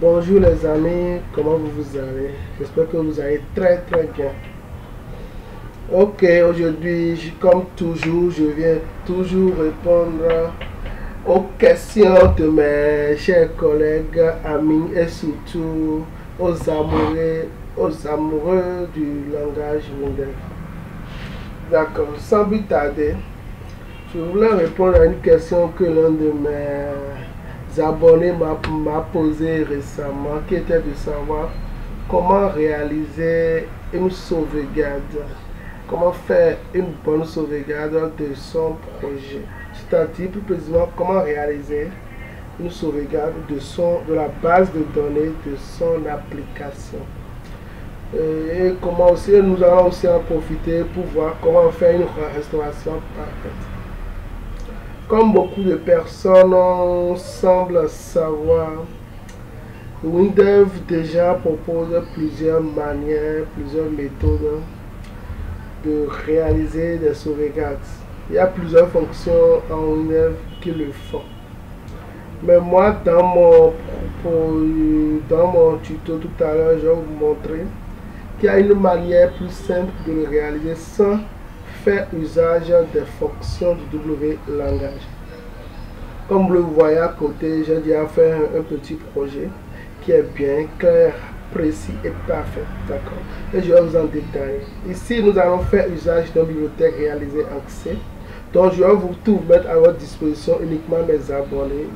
Bonjour les amis, comment vous allez? J'espère que vous allez très bien. Ok, aujourd'hui, comme toujours, je viens toujours répondre aux questions de mes chers collègues, amis et surtout aux amoureux du langage Windef. D'accord, sans plus tarder, je voulais répondre à une question que l'un de mes abonnés m'a posée récemment, qui était de savoir comment réaliser une sauvegarde, comment faire une bonne sauvegarde de son projet. C'est-à-dire, plus précisément, comment réaliser une sauvegarde de la base de données de son application. Et comment aussi, nous allons aussi en profiter pour voir comment faire une restauration parfaite. Comme beaucoup de personnes semblent savoir, Windows déjà propose plusieurs manières, plusieurs méthodes de réaliser des sauvegardes. Il y a plusieurs fonctions en Windows qui le font. Mais moi, dans mon tuto tout à l'heure, je vais vous montrer qu'il y a une manière plus simple de le réaliser sans faire usage des fonctions du W-langage. Comme vous le voyez à côté, j'ai déjà fait un petit projet qui est bien clair, précis et parfait. D'accord. Et je vais vous en détailler. Ici, nous allons faire usage d'une bibliothèque réalisée en C. Donc, je vais vous tout mettre à votre disposition, uniquement mes abonnés,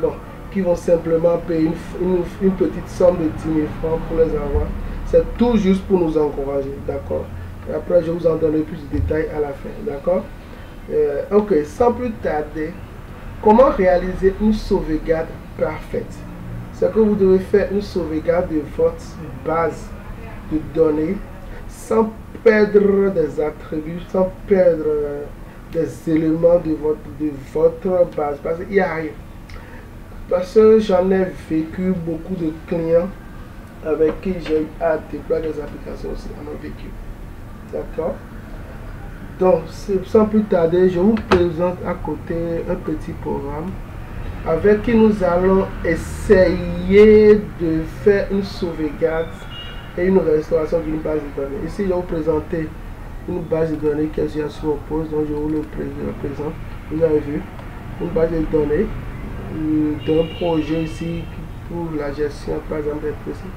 qui vont simplement payer une petite somme de 10 000 francs pour les avoir. C'est tout juste pour nous encourager. D'accord. Et après, je vous en donnerai plus de détails à la fin. D'accord. Ok, sans plus tarder, comment réaliser une sauvegarde parfaite? C'est que vous devez faire une sauvegarde de votre base de données sans perdre des attributs, sans perdre des éléments de votre base. Parce qu'il y a rien. Parce que j'en ai vécu beaucoup de clients avec qui j'ai eu à déployer des applications aussi en ont vécu. D'accord? Donc, sans plus tarder, je vous présente à côté un petit programme avec qui nous allons essayer de faire une sauvegarde et une restauration d'une base de données. Ici, je vais vous présenter une base de données qui est sur mon poste, donc je vous le présente. Vous avez vu, une base de données d'un projet ici pour la gestion, par exemple, des précis.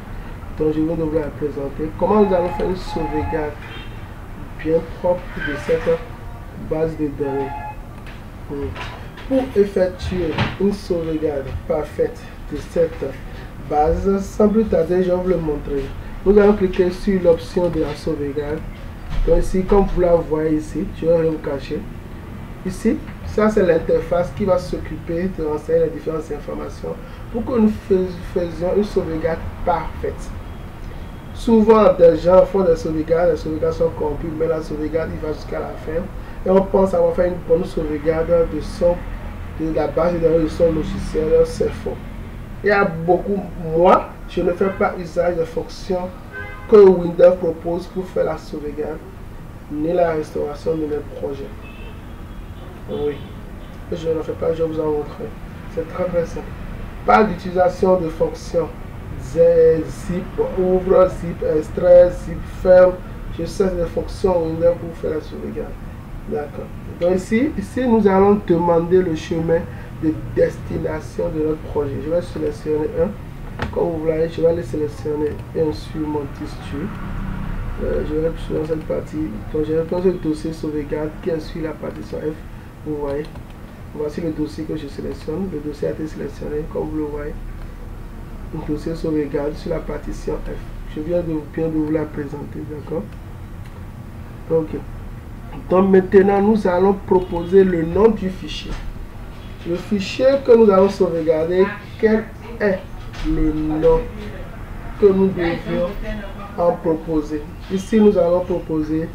Donc, je vais vous la présenter. Comment nous allons faire une sauvegarde bien propre de cette base de données. Pour effectuer une sauvegarde parfaite de cette base, sans plus tarder, je vais vous le montrer. Nous allons cliquer sur l'option de la sauvegarde. Donc ici, comme vous la voyez ici, je vais vous cacher. Ici, ça c'est l'interface qui va s'occuper de renseigner les différentes informations pour que nous faisions une sauvegarde parfaite. Souvent, des gens font des sauvegardes, les sauvegardes sont corrompues, mais la sauvegarde, il va jusqu'à la fin. Et on pense avoir fait une bonne sauvegarde de la base de données de son logiciel, c'est faux. Il y a beaucoup, moi, je ne fais pas usage des fonctions que Windows propose pour faire la sauvegarde, ni la restauration de mes projets. Oui, je ne fais pas, je vais vous en montrer. C'est très simple. Pas d'utilisation de fonctions zip, ouvre, zip, extrait, zip, ferme. Je sais les fonctions Windows pour faire la sauvegarde. D'accord. Donc ici, nous allons demander le chemin de destination de notre projet. Je vais sélectionner un. Comme vous voyez, je vais aller sélectionner un sur mon tissu. Je vais sur cette partie. Donc je vais prendre le dossier sauvegarde qui est sur la partition F. Vous voyez. Voici le dossier que je sélectionne. Le dossier a été sélectionné, comme vous le voyez. Un dossier sauvegarde sur la partition F. Je viens de vous la présenter, d'accord? Ok. Donc maintenant, nous allons proposer le nom du fichier. Le fichier que nous allons sauvegarder, quel est le nom que nous devions en proposer? Ici, nous allons proposer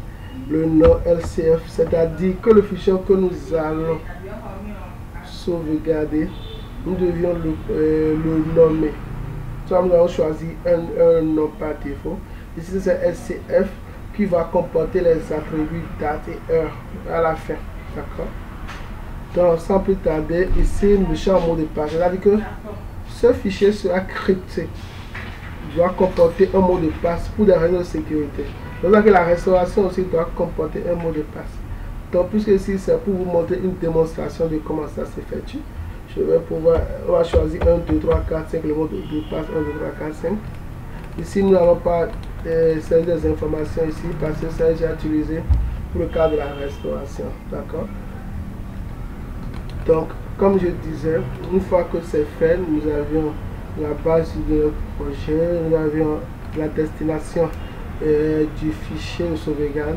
le nom LCF, c'est-à-dire que le fichier que nous allons sauvegarder, nous devions le nommer. Donc, nous allons choisir un nom par défaut. Ici, c'est LCF qui va comporter les attributs date et heure à la fin. D'accord? Donc, sans plus tarder, ici, le champ mot de passe. C'est-à-dire que ce fichier sera crypté. doit comporter un mot de passe pour des raisons de sécurité. Donc la restauration aussi doit comporter un mot de passe. Donc puisque ici c'est pour vous montrer une démonstration de comment ça s'effectue, je vais pouvoir, on va choisir 1, 2, 3, 4, 5, le mot de passe 1, 2, 3, 4, 5. Ici nous n'allons pas c'est des informations ici parce que ça j'ai utilisé pour le cas de la restauration. D'accord. Donc comme je disais, une fois que c'est fait, nous avions la base de notre projet, nous avions la destination du fichier de sauvegarde.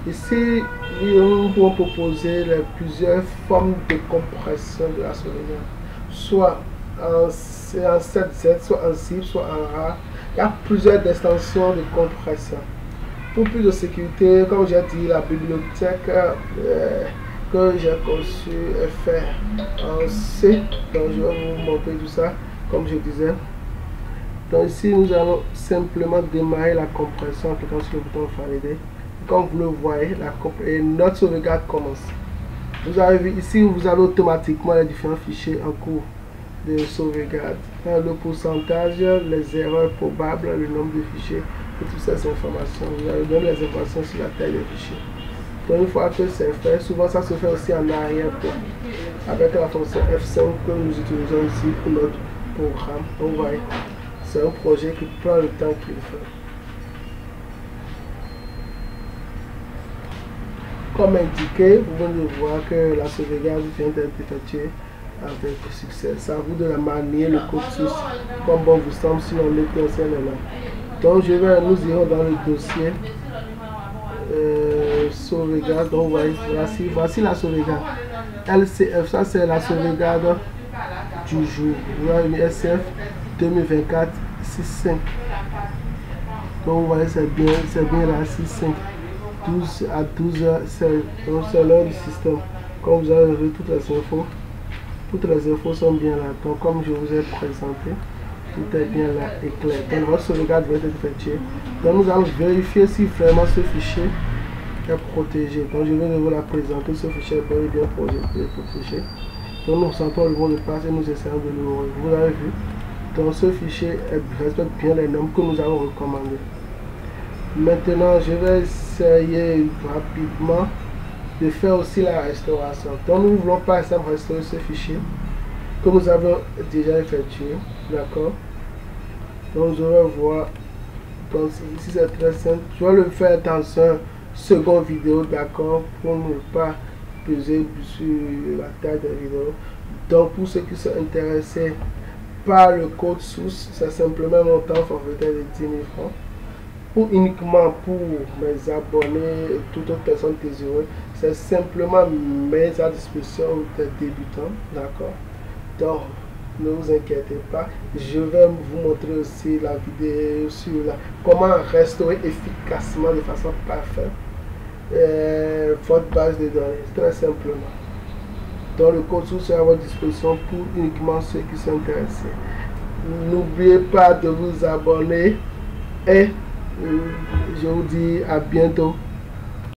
Ici, nous pouvons proposer plusieurs formes de compression de la sauvegarde, soit en 7Z, soit en zip, soit en RAR. Il y a plusieurs extensions de compression. Pour plus de sécurité, comme j'ai dit, la bibliothèque que j'ai conçue est faite en C. Donc je vais vous montrer tout ça, comme je disais. Donc ici, nous allons simplement démarrer la compression en cliquant sur le bouton valider. Comme vous le voyez, notre sauvegarde commence. Vous avez vu ici, vous avez automatiquement les différents fichiers en cours de sauvegarde. Le pourcentage, les erreurs probables, le nombre de fichiers et toutes ces informations. Vous avez même les informations sur la taille des fichiers. Donc une fois que c'est fait, souvent ça se fait aussi en arrière-plan avec la fonction F5 que nous utilisons ici pour notre programme. Donc vous voyez, c'est un projet qui prend le temps qu'il faut. Comme indiqué, vous venez de voir que la sauvegarde vient d'être effectuée avec succès. C'est à vous de la manier le code source comme bon vous semble si on est concerné. Donc nous irons dans le dossier sauvegarde. Donc voici la sauvegarde LCF, ça c'est la sauvegarde du jour. Vous avez mis SF 2024 6.5. Donc vous voyez c'est bien là 6.5. 12 à 12 heures, c'est l'heure du système. Comme vous avez vu, toutes les infos sont bien là. Donc comme je vous ai présenté, tout est bien là et clair. Donc votre sauvegarde va être effectuée. Donc nous allons vérifier si vraiment ce fichier est protégé. Donc je vais vous la présenter. Ce fichier est bien protégé. Donc nous sentons le mot de passe et nous essayons de l'ouvrir. Vous avez vu. Donc ce fichier respecte bien les normes que nous avons recommandées. Maintenant, je vais essayer rapidement de faire aussi la restauration. Donc, nous ne voulons pas restaurer ce fichier que nous avons déjà effectué. D'accord. Donc, je vais voir. Donc, ici, c'est très simple. Je vais le faire dans un second vidéo. D'accord. Pour ne pas peser sur la taille de la vidéo. Donc, pour ceux qui sont intéressés par le code source, c'est simplement un montant forfaitaire de 10 000 francs. Uniquement pour mes abonnés et toute autre personne désirée, c'est simplement mes à disposition des débutants. D'accord. Donc ne vous inquiétez pas, je vais vous montrer aussi la vidéo sur comment restaurer efficacement de façon parfaite votre base de données, très simplement. Donc le code source est à votre disposition pour uniquement ceux qui sont intéressés. N'oubliez pas de vous abonner et je vous dis à bientôt.